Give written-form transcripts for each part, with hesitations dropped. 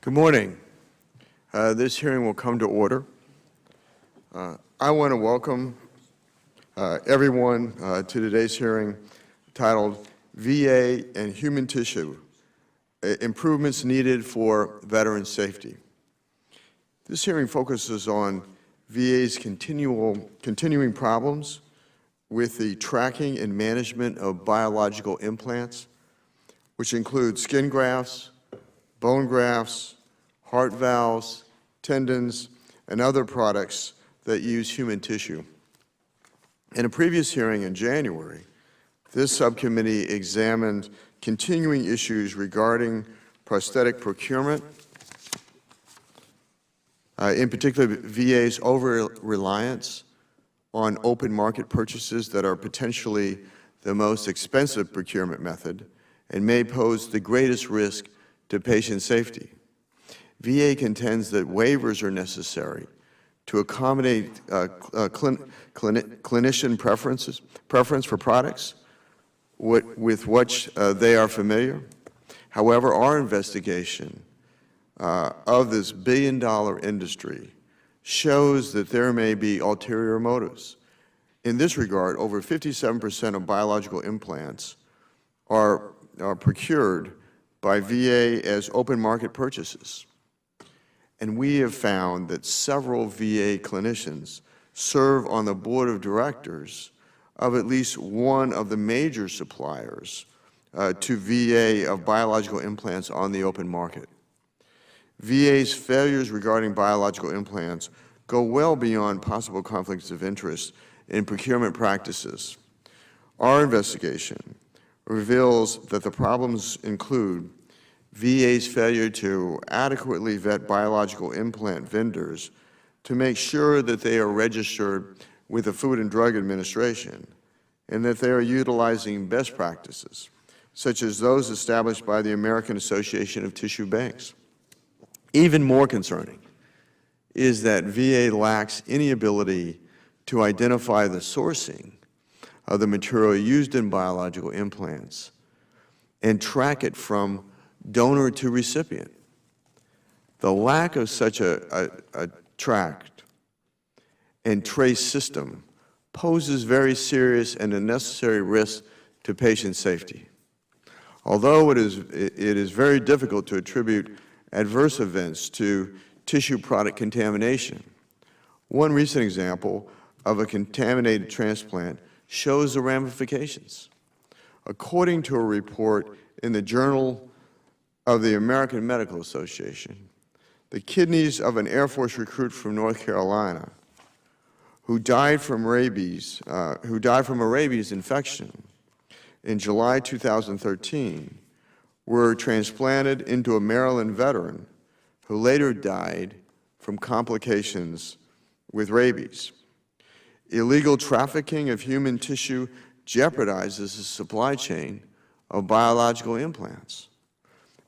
Good morning. This hearing will come to order. I want to welcome everyone to today's hearing titled VA and Human Tissue, Improvements Needed for Veteran Safety. This hearing focuses on VA's continuing problems with the tracking and management of biological implants, which include skin grafts, bone grafts, heart valves, tendons, and other products that use human tissue. In a previous hearing in January, this subcommittee examined continuing issues regarding prosthetic procurement, in particular VA's over-reliance on open market purchases that are potentially the most expensive procurement method and may pose the greatest risk to patient safety. VA contends that waivers are necessary to accommodate clinician preference for products with which they are familiar. However, our investigation of this billion-dollar industry shows that there may be ulterior motives. In this regard, over 57% of biological implants are procured by VA as open market purchases. And we have found that several VA clinicians serve on the board of directors of at least one of the major suppliers to VA of biological implants on the open market. VA's failures regarding biological implants go well beyond possible conflicts of interest in procurement practices. Our investigation reveals that the problems include VA's failure to adequately vet biological implant vendors to make sure that they are registered with the Food and Drug Administration and that they are utilizing best practices, such as those established by the American Association of Tissue Banks. Even more concerning is that VA lacks any ability to identify the sourcing of the material used in biological implants and track it from donor to recipient. The lack of such a tracked and trace system poses very serious and unnecessary risks to patient safety. Although it is very difficult to attribute adverse events to tissue product contamination, one recent example of a contaminated transplant shows the ramifications. According to a report in the Journal of the American Medical Association, the kidneys of an Air Force recruit from North Carolina who died from a rabies infection in July 2013 were transplanted into a Maryland veteran who later died from complications with rabies. Illegal trafficking of human tissue jeopardizes the supply chain of biological implants.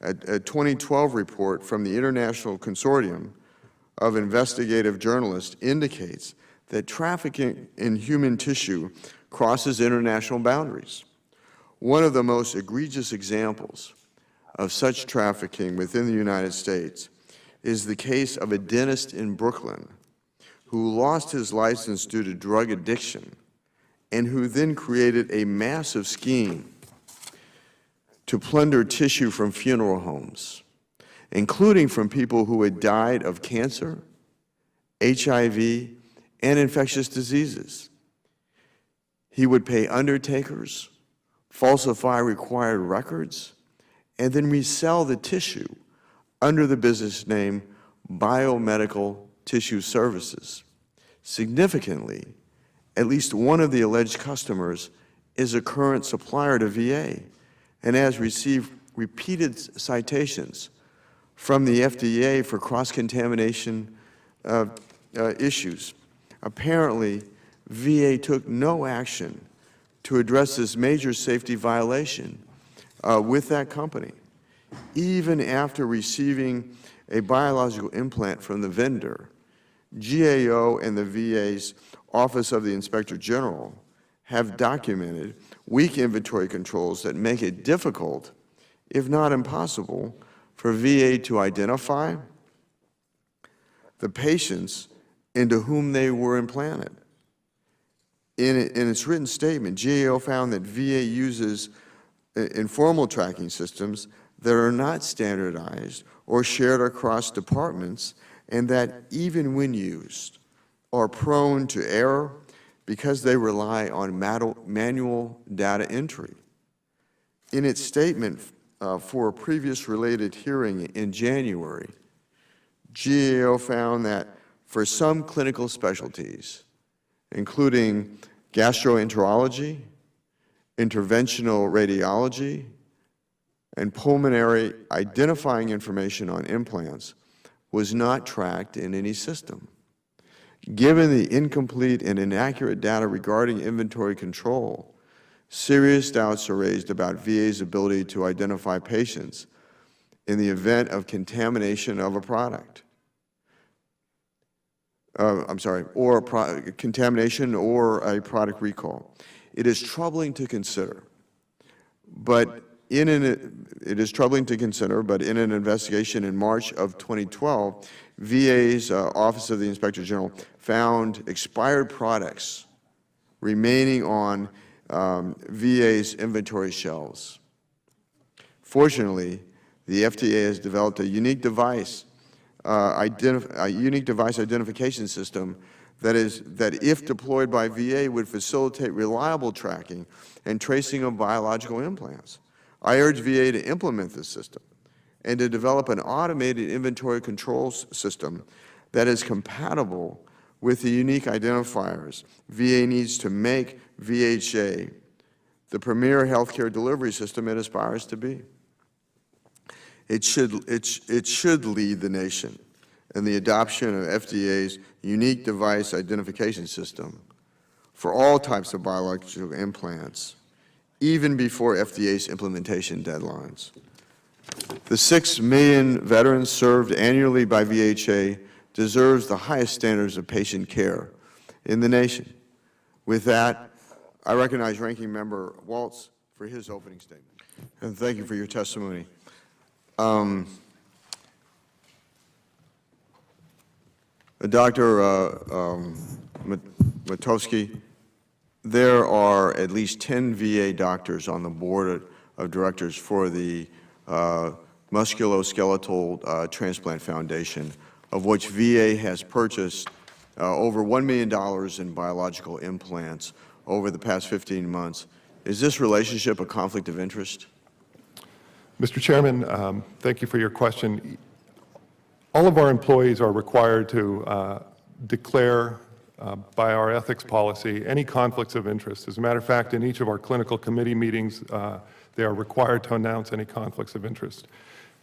A 2012 report from the International Consortium of Investigative Journalists indicates that trafficking in human tissue crosses international boundaries. One of the most egregious examples of such trafficking within the United States is the case of a dentist in Brooklyn who lost his license due to drug addiction and who then created a massive scheme to plunder tissue from funeral homes, including from people who had died of cancer, HIV, and infectious diseases. He would pay undertakers, falsify required records, and then resell the tissue under the business name Biomedical Tissue Services. Significantly, at least one of the alleged customers is a current supplier to VA and has received repeated citations from the FDA for cross-contamination issues. Apparently, VA took no action to address this major safety violation with that company, even after receiving a biological implant from the vendor. GAO and the VA's Office of the Inspector General have documented weak inventory controls that make it difficult, if not impossible, for for VA to identify the patients into whom they were implanted. In its written statement, GAO found that VA uses informal tracking systems that are not standardized or shared across departments, and that even when used, are prone to error because they rely on manual data entry. In its statement for a previous related hearing in January, GAO found that for some clinical specialties, including gastroenterology, interventional radiology, and pulmonary, identifying information on implants was not tracked in any system. Given the incomplete and inaccurate data regarding inventory control, serious doubts are raised about VA's ability to identify patients in the event of contamination of a product. Contamination or a product recall. It is troubling to consider, but in an investigation in March of 2012, VA's Office of the Inspector General found expired products remaining on VA's inventory shelves. Fortunately, the FDA has developed a unique device identification system that if deployed by VA would facilitate reliable tracking and tracing of biological implants. I urge VA to implement this system and to develop an automated inventory control system that is compatible with the unique identifiers VA needs to make VHA the premier healthcare delivery system it aspires to be. It should lead the nation in the adoption of FDA's unique device identification system for all types of biological implants, even before FDA's implementation deadlines. The 6 million veterans served annually by VHA deserves the highest standards of patient care in the nation. With that, I recognize Ranking Member Waltz for his opening statement. And thank you for your testimony. Dr. Matowski, there are at least 10 VA doctors on the board of directors for the Musculoskeletal Transplant Foundation, of which VA has purchased over $1 million in biological implants over the past 15 months. Is this relationship a conflict of interest? Mr. Chairman, thank you for your question. All of our employees are required to declare by our ethics policy any conflicts of interest. As a matter of fact, in each of our clinical committee meetings, they are required to announce any conflicts of interest.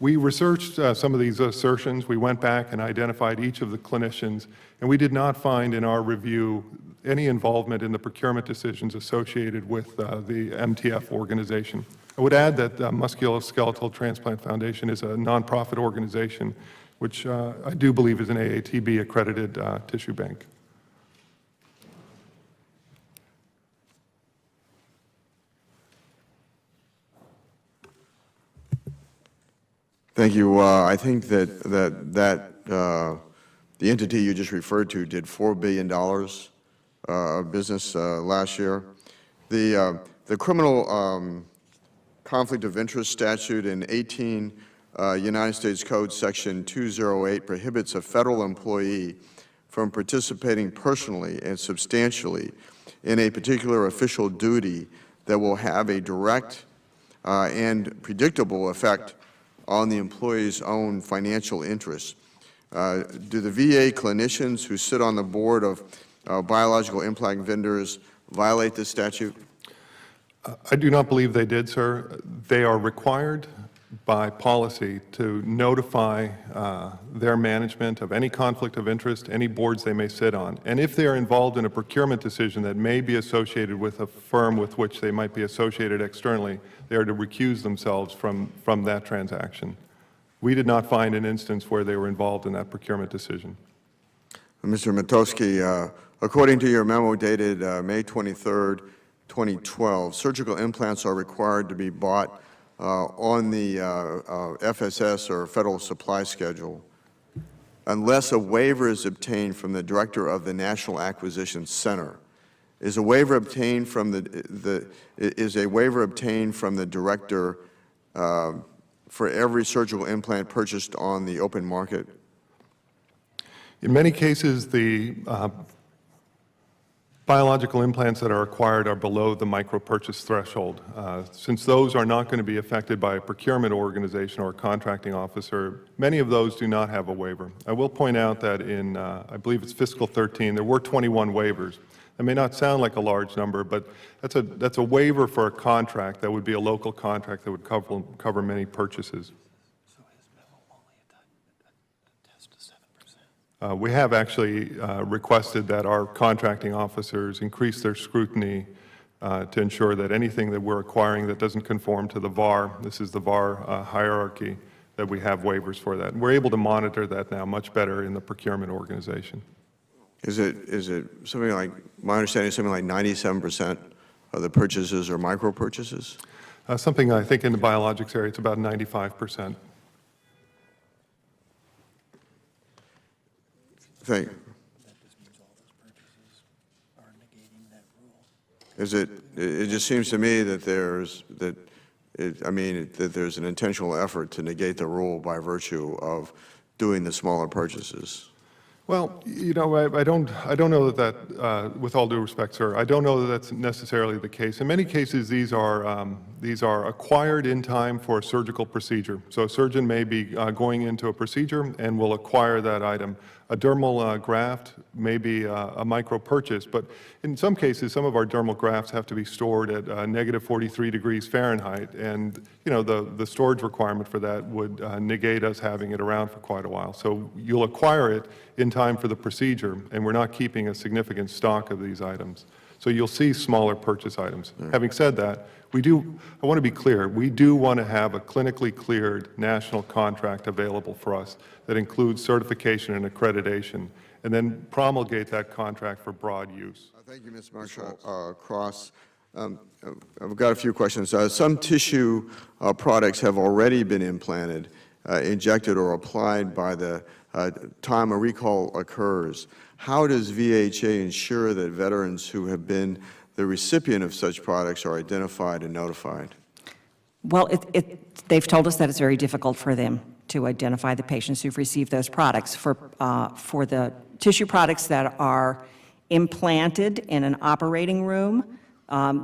We researched some of these assertions. We went back and identified each of the clinicians, and we did not find in our review any involvement in the procurement decisions associated with the MTF organization. I would add that the Musculoskeletal Transplant Foundation is a nonprofit organization, which I do believe is an AATB-accredited tissue bank. Thank you. I think that the entity you just referred to did $4 billion of business last year. The criminal conflict of interest statute in 18 United States Code Section 208 prohibits a federal employee from participating personally and substantially in a particular official duty that will have a direct and predictable effect on the employee's own financial interests. Do the VA clinicians who sit on the board of biological implant vendors violate this statute? I do not believe they did, sir. They are required by policy to notify their management of any conflict of interest, any boards they may sit on. And if they are involved in a procurement decision that may be associated with a firm with which they might be associated externally, they are to recuse themselves from that transaction. We did not find an instance where they were involved in that procurement decision. Mr. Matowski, according to your memo dated May 23rd, 2012, surgical implants are required to be bought on the FSS or Federal Supply Schedule, unless a waiver is obtained from the Director of the National Acquisition Center. Is a waiver obtained from is a waiver obtained from the Director for every surgical implant purchased on the open market? In many cases, the biological implants that are acquired are below the micro-purchase threshold. Since those are not going to be affected by a procurement organization or a contracting officer, many of those do not have a waiver. I will point out that in, I believe it's fiscal 13, there were 21 waivers. That may not sound like a large number, but that's a waiver for a contract that would be a local contract that would cover many purchases. So his memo only attests to 7%. We have actually requested that our contracting officers increase their scrutiny to ensure that anything that we're acquiring that doesn't conform to the VAR, this is the VAR hierarchy, that we have waivers for that. And we're able to monitor that now much better in the procurement organization. Is it something like, my understanding is something like 97% of the purchases are micro purchases? Something I think in the biologics area, it's about 95%. Thank you. That just means all those purchases are negating that rule. Is it just seems to me that that there's an intentional effort to negate the rule by virtue of doing the smaller purchases. Well, you know, I don't know that, with all due respect, sir, I don't know that that's necessarily the case. In many cases, these are acquired in time for a surgical procedure. So a surgeon may be going into a procedure and will acquire that item. A dermal graft may be a micro purchase, but in some cases, some of our dermal grafts have to be stored at negative 43 degrees Fahrenheit, and you know the storage requirement for that would negate us having it around for quite a while. So you'll acquire it in time for the procedure, and we're not keeping a significant stock of these items. So you'll see smaller purchase items. Having said that, I want to be clear, we do want to have a clinically cleared national contract available for us that includes certification and accreditation, and then promulgate that contract for broad use. Thank you, Ms. Marshall. Cross. I've got a few questions. Some tissue products have already been implanted, injected, or applied by the time a recall occurs. How does VHA ensure that veterans who have been the recipient of such products are identified and notified? Well, they've told us that it's very difficult for them to identify the patients who've received those products. For the tissue products that are implanted in an operating room,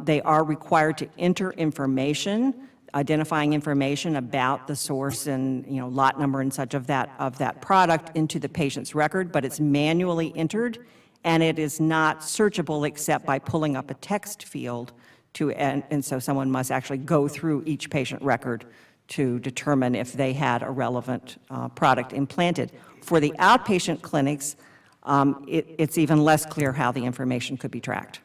they are required to enter information, identifying information about the source and lot number and such of that product into the patient's record, but it's manually entered, and it is not searchable except by pulling up a text field and so someone must actually go through each patient record to determine if they had a relevant product implanted. For the outpatient clinics, it's even less clear how the information could be tracked.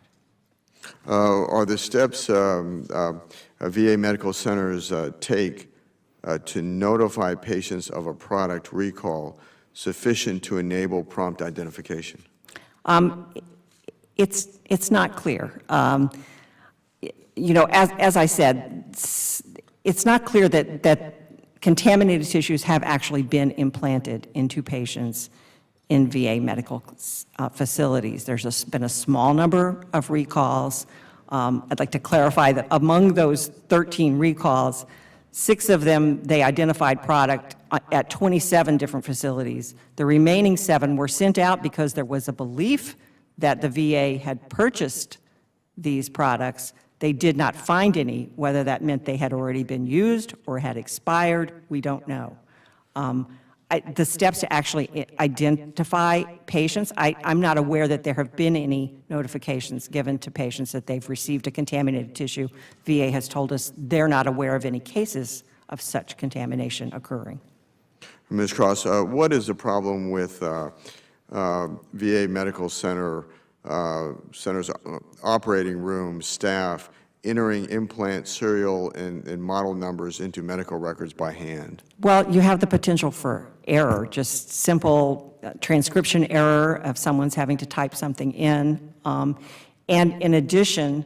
Are the steps VA medical centers take to notify patients of a product recall sufficient to enable prompt identification? It's not clear. As I said, it's not clear that contaminated tissues have actually been implanted into patients in VA medical facilities. There's been a small number of recalls. I'd like to clarify that among those 13 recalls, 6 of them, they identified product at 27 different facilities. The remaining 7 were sent out because there was a belief that the VA had purchased these products. They did not find any. Whether that meant they had already been used or had expired, we don't know. The steps to actually identify patients, I'm not aware that there have been any notifications given to patients that they've received a contaminated tissue. VA has told us they're not aware of any cases of such contamination occurring. Ms. Cross, what is the problem with VA medical centers operating room staff entering implant serial and model numbers into medical records by hand? Well, you have the potential for error, just simple transcription error of someone's having to type something in. And in addition,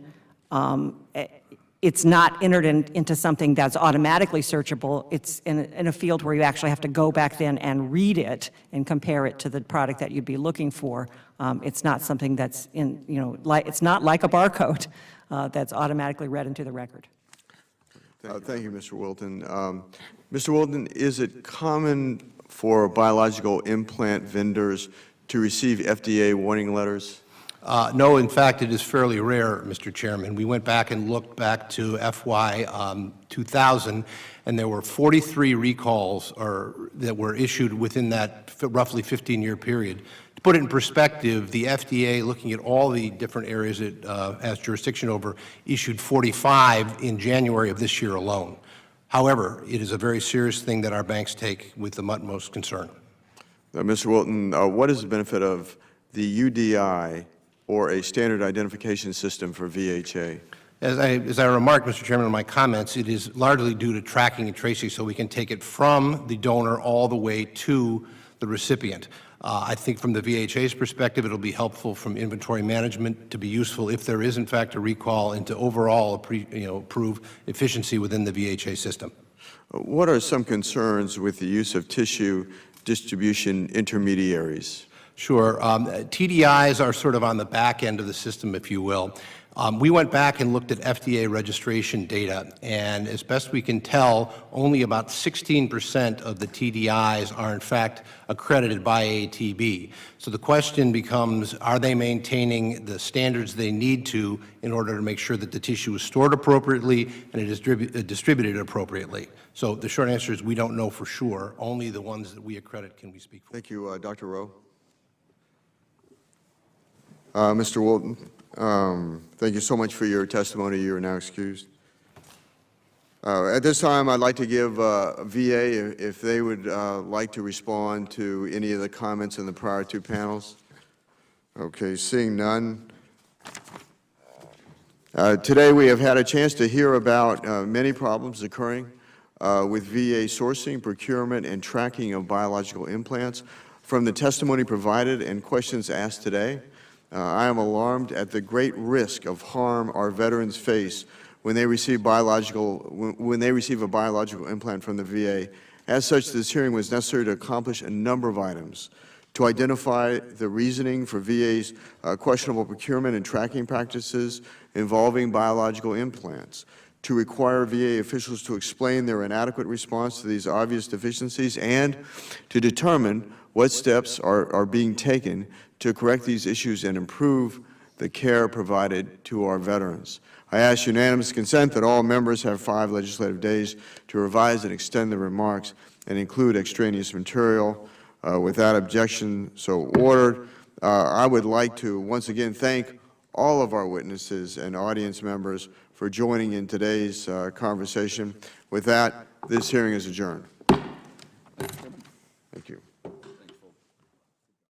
it's not entered into something that's automatically searchable. It's in a field where you actually have to go back then and read it and compare it to the product that you'd be looking for. It's not something that's in, it's not like a barcode that's automatically read into the record. Thank you, Mr. Wilton. Mr. Wilton, is it common for biological implant vendors to receive FDA warning letters? No, in fact, it is fairly rare, Mr. Chairman. We went back and looked back to FY 2000, and there were 43 recalls that were issued within that roughly 15-year period. To put it in perspective, the FDA, looking at all the different areas it has jurisdiction over, issued 45 in January of this year alone. However, it is a very serious thing that our banks take with the utmost concern. Mr. Wilton, what is the benefit of the UDI or a standard identification system for VHA? As I remarked, Mr. Chairman, in my comments, it is largely due to tracking and tracing, so we can take it from the donor all the way to the recipient. I think from the VHA's perspective, it'll be helpful from inventory management to be useful if there is, in fact, a recall, and to overall improve efficiency within the VHA system. What are some concerns with the use of tissue distribution intermediaries? Sure. TDIs are sort of on the back end of the system, if you will. We went back and looked at FDA registration data, and as best we can tell, only about 16% of the TDIs are in fact accredited by ATB. So the question becomes, are they maintaining the standards they need to in order to make sure that the tissue is stored appropriately and it is distributed appropriately? So the short answer is we don't know for sure. Only the ones that we accredit can we speak for. Thank you, Dr. Rowe. Mr. Wilton, thank you so much for your testimony. You are now excused. At this time, I'd like to give VA, if they would like to respond to any of the comments in the prior two panels. Okay, seeing none. Today, we have had a chance to hear about many problems occurring with VA sourcing, procurement, and tracking of biological implants. From the testimony provided and questions asked today, I am alarmed at the great risk of harm our veterans face when they receive a biological implant from the VA. As such, this hearing was necessary to accomplish a number of items: to identify the reasoning for VA's questionable procurement and tracking practices involving biological implants, to require VA officials to explain their inadequate response to these obvious deficiencies, and to determine what steps are being taken to correct these issues and improve the care provided to our veterans. I ask unanimous consent that all members have 5 legislative days to revise and extend their remarks and include extraneous material. Without objection, so ordered. I would like to once again thank all of our witnesses and audience members for joining in today's conversation. With that, this hearing is adjourned. Thank you.